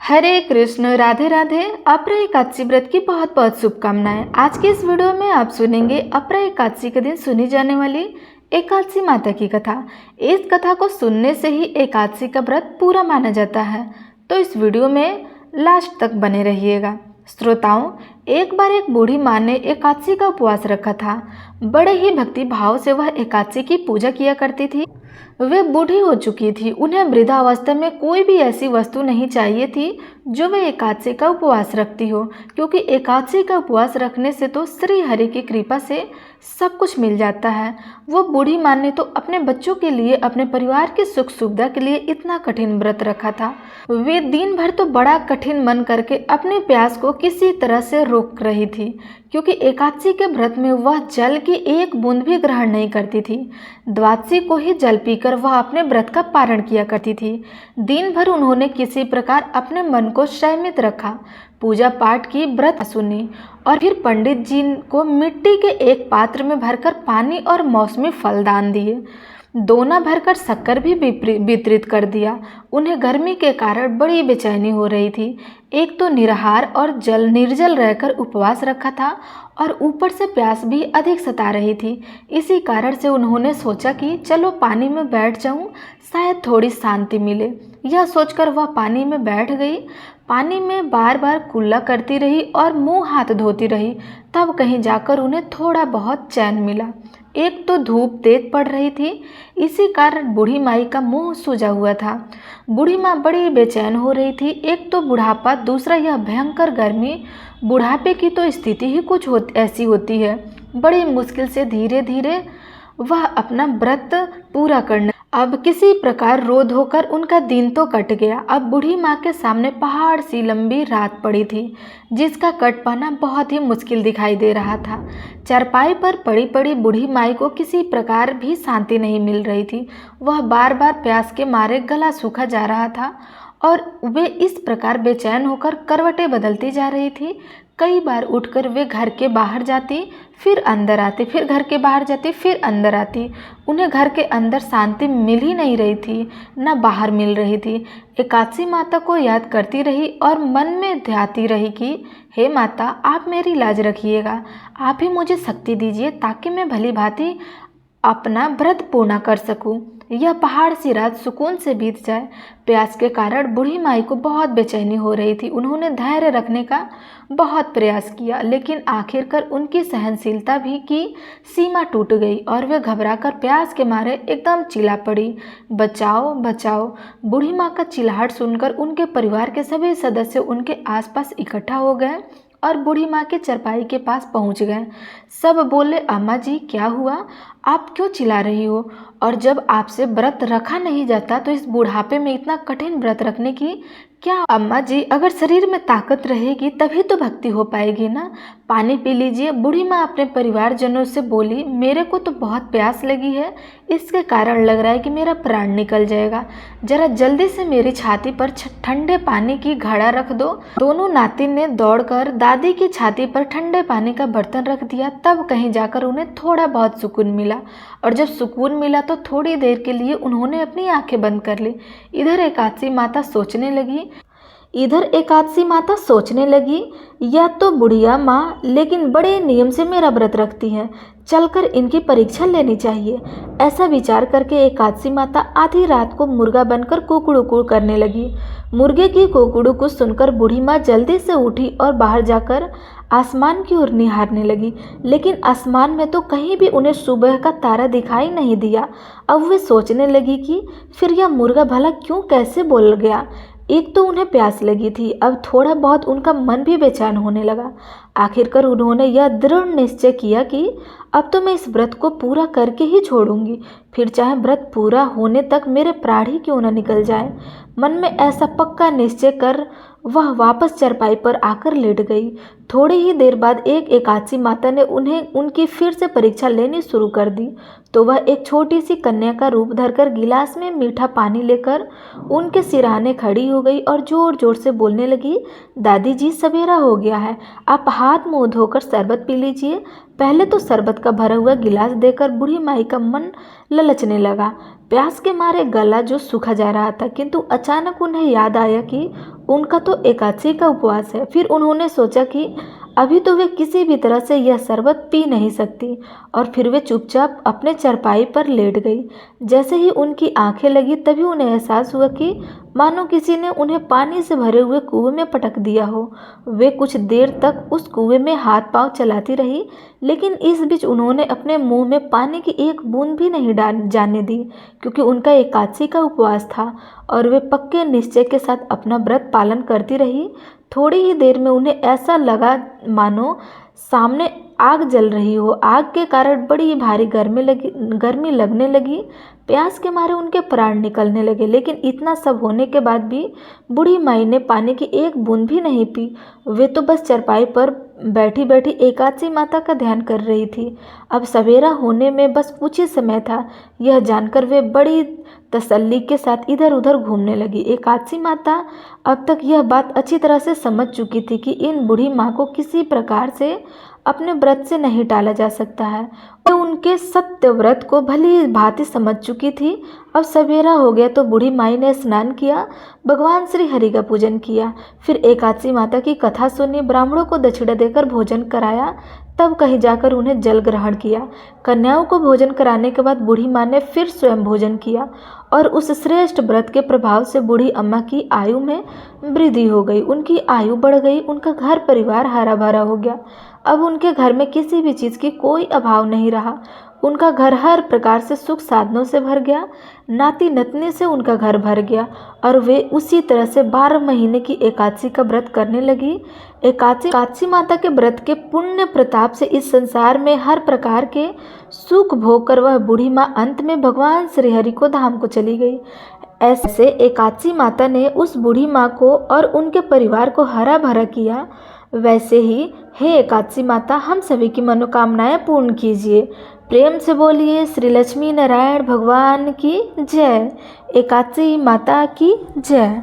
हरे कृष्ण, राधे राधे। अपरा एकादशी व्रत की बहुत बहुत शुभकामनाएं। आज की इस वीडियो में आप सुनेंगे अपरा एकादशी के दिन सुनी जाने वाली एकादशी माता की कथा। इस कथा को सुनने से ही एकादशी का व्रत पूरा माना जाता है, तो इस वीडियो में लास्ट तक बने रहिएगा। श्रोताओं, एक बार एक बूढ़ी माँ ने एकादशी का उपवास रखा था। बड़े ही भक्ति भाव से वह एकादशी की पूजा किया करती थी। वे बूढ़ी हो चुकी थी। उन्हें वृद्धावस्था में कोई भी ऐसी वस्तु नहीं चाहिए थी जो वे एकादशी का उपवास रखती हो, क्योंकि एकादशी का उपवास रखने से तो श्री हरि की कृपा से सब कुछ मिल जाता है। वो बूढ़ी माँ ने तो अपने बच्चों के लिए, अपने परिवार की सुख सुविधा के लिए इतना कठिन व्रत रखा था। वे दिन भर तो बड़ा कठिन मन करके अपने प्यास को किसी तरह से रोक रही थी, क्योंकि एकादशी के व्रत में वह जल की एक बूंद भी ग्रहण नहीं करती थी। द्वादशी को ही जल पीकर वह अपने व्रत का पारण किया करती थी। दिन भर उन्होंने किसी प्रकार अपने मन को संयमित रखा, पूजा पाठ की, व्रत सुनी और फिर पंडित जी को मिट्टी के एक पात्र में भरकर पानी और मौसमी फल दान दिए। दोना भरकर शक्कर भी वितरित कर दिया। उन्हें गर्मी के कारण बड़ी बेचैनी हो रही थी। एक तो निराहार और निर्जल रहकर उपवास रखा था और ऊपर से प्यास भी अधिक सता रही थी। इसी कारण से उन्होंने सोचा कि चलो पानी में बैठ जाऊं, शायद थोड़ी शांति मिले। यह सोचकर वह पानी में बैठ गई। पानी में बार बार कुल्ला करती रही और मुंह हाथ धोती रही। तब कहीं जाकर उन्हें थोड़ा बहुत चैन मिला। एक तो धूप तेज पड़ रही थी, इसी कारण बूढ़ी माई का मुंह सूजा हुआ था। बूढ़ी माँ बड़ी बेचैन हो रही थी। एक तो बुढ़ापा, दूसरा यह भयंकर गर्मी। बुढ़ापे की तो स्थिति ही कुछ ऐसी होती है। बड़ी मुश्किल से धीरे धीरे वह अपना व्रत पूरा करना। अब किसी प्रकार रो धोकर उनका दिन तो कट गया। अब बूढ़ी माँ के सामने पहाड़ सी लंबी रात पड़ी थी, जिसका कट पाना बहुत ही मुश्किल दिखाई दे रहा था। चारपाई पर पड़ी पड़ी बूढ़ी माई को किसी प्रकार भी शांति नहीं मिल रही थी। वह बार बार प्यास के मारे गला सूखा जा रहा था और वे इस प्रकार बेचैन होकर करवटें बदलती जा रही थी। कई बार उठकर वे घर के बाहर जाती, फिर अंदर आती, फिर घर के बाहर जाती, फिर अंदर आती। उन्हें घर के अंदर शांति मिल ही नहीं रही थी, न बाहर मिल रही थी। एकादशी माता को याद करती रही और मन में ध्याती रही कि हे माता, आप मेरी लाज रखिएगा, आप ही मुझे शक्ति दीजिए ताकि मैं भली भांति अपना व्रत पूर्ण कर सकूं। यह पहाड़ सी रात सुकून से बीत जाए। प्यास के कारण बूढ़ी माई को बहुत बेचैनी हो रही थी। उन्होंने धैर्य रखने का बहुत प्रयास किया, लेकिन आखिरकार उनकी सहनशीलता भी की सीमा टूट गई और वे घबराकर प्यास के मारे एकदम चिल्ला पड़ी, बचाओ बचाओ। बूढ़ी माँ का चिल्लाहट सुनकर उनके परिवार के सभी सदस्य उनके आसपास इकट्ठा हो गए और बूढ़ी माँ के चरपाई के पास पहुँच गए। सब बोले, अम्मा जी क्या हुआ, आप क्यों चिल्ला रही हो? और जब आपसे व्रत रखा नहीं जाता तो इस बुढ़ापे में इतना कठिन व्रत रखने की क्या? अम्मा जी, अगर शरीर में ताकत रहेगी तभी तो भक्ति हो पाएगी ना। पानी पी लीजिए। बूढ़ी माँ अपने परिवारजनों से बोली, मेरे को तो बहुत प्यास लगी है, इसके कारण लग रहा है कि मेरा प्राण निकल जाएगा। जरा जल्दी से मेरी छाती पर ठंडे पानी की घड़ा रख दो। दोनों नातिन ने दौड़कर दादी की छाती पर ठंडे पानी का बर्तन रख दिया। तब कहीं जाकर उन्हें थोड़ा बहुत सुकून मिला, और जब सुकून मिला तो थोड़ी देर के लिए उन्होंने अपनी आंखें बंद कर ली। इधर एकादशी माता सोचने लगी, यह तो बुढ़िया माँ लेकिन बड़े नियम से मेरा व्रत रखती है, चलकर इनकी परीक्षा लेनी चाहिए। ऐसा विचार करके एकादशी माता आधी रात को मुर्गा बनकर कुकड़ू करने लगी। मुर्गे की कुकड़ू को सुनकर बूढ़ी माँ जल्दी से उठी और बाहर जाकर आसमान की ओर निहारने लगी, लेकिन आसमान में तो कहीं भी उन्हें सुबह का तारा दिखाई नहीं दिया। अब वे सोचने लगी कि फिर यह मुर्गा भला क्यों, कैसे बोल गया। एक तो उन्हें प्यास लगी थी, अब थोड़ा बहुत उनका मन भी बेचैन होने लगा। आखिरकार उन्होंने यह दृढ़ निश्चय किया कि अब तो मैं इस व्रत को पूरा करके ही छोड़ूंगी, फिर चाहे व्रत पूरा होने तक मेरे प्राण ही क्यों न निकल जाए। मन में ऐसा पक्का निश्चय कर वह वापस चरपाई पर आकर लेट गई। थोड़ी ही देर बाद एक एकादशी माता ने उन्हें उनकी फिर से परीक्षा लेनी शुरू कर दी। तो वह एक छोटी सी कन्या का रूप धरकर गिलास में मीठा पानी लेकर उनके सिरहाने खड़ी हो गई और जोर जोर से बोलने लगी, दादी जी सवेरा हो गया है, आप हाथ मुंह धोकर शरबत पी लीजिए। पहले तो शरबत का भरा हुआ गिलास देकर बूढ़ी माई का मन ललचने लगा। प्यास के मारे गला जो सूखा जा रहा था, किंतु अचानक उन्हें याद आया कि उनका तो एकादशी का उपवास है। फिर उन्होंने सोचा कि अभी तो वे किसी भी तरह से यह शरबत पी नहीं सकती, और फिर वे चुपचाप अपने चारपाई पर लेट गई। जैसे ही उनकी आंखें लगी तभी उन्हें एहसास हुआ कि मानो किसी ने उन्हें पानी से भरे हुए कुएं में पटक दिया हो। वे कुछ देर तक उस कुएं में हाथ पांव चलाती रही, लेकिन इस बीच उन्होंने अपने मुंह में पानी की एक बूंद भी नहीं जाने दी, क्योंकि उनका एकादशी का उपवास था और वे पक्के निश्चय के साथ अपना व्रत पालन करती रही। थोड़ी ही देर में उन्हें ऐसा लगा मानो सामने आग जल रही हो। आग के कारण बड़ी भारी गर्मी लगने लगी। प्यास के मारे उनके प्राण निकलने लगे, लेकिन इतना सब होने के बाद भी बूढ़ी माई ने पानी की एक बूंद भी नहीं पी। वे तो बस चारपाई पर बैठी बैठी एकादशी माता का ध्यान कर रही थी। अब सवेरा होने में बस कुछ ही समय था। यह जानकर वे बड़ी तसल्ली के साथ इधर उधर घूमने लगी। एकादशी माता अब तक यह बात अच्छी तरह से समझ चुकी थी कि इन बूढ़ी माँ को किसी प्रकार से अपने व्रत से नहीं टाला जा सकता है। वे उनके सत्य व्रत को भली भांति समझ चुकी थी। अब सवेरा हो गया तो बूढ़ी माई ने स्नान किया, भगवान श्री हरि का पूजन किया, फिर एकादशी माता की कथा सुनी, ब्राह्मणों को दक्षिणा देकर भोजन कराया, तब कहीं जाकर उन्हें जल ग्रहण किया। कन्याओं को भोजन कराने के बाद बूढ़ी माँ ने फिर स्वयं भोजन किया, और उस श्रेष्ठ व्रत के प्रभाव से बूढ़ी अम्मा की आयु में वृद्धि हो गई। उनकी आयु बढ़ गई, उनका घर परिवार हरा भरा हो गया। अब उनके घर में किसी भी चीज़ की कोई अभाव नहीं रहा। उनका घर हर प्रकार से सुख साधनों से भर गया। नाती नतनी से उनका घर भर गया, और वे उसी तरह से 12 महीने की एकादशी का व्रत करने लगी। एकादशी माता के व्रत के पुण्य प्रताप से इस संसार में हर प्रकार के सुख भोग कर वह बूढ़ी माँ अंत में भगवान श्रीहरि को धाम को चली गई। ऐसे एकादशी माता ने उस बूढ़ी माँ को और उनके परिवार को हरा भरा किया। वैसे ही हे एकादशी माता, हम सभी की मनोकामनाएं पूर्ण कीजिए। प्रेम से बोलिए श्री लक्ष्मी नारायण भगवान की जय। एकादशी माता की जय।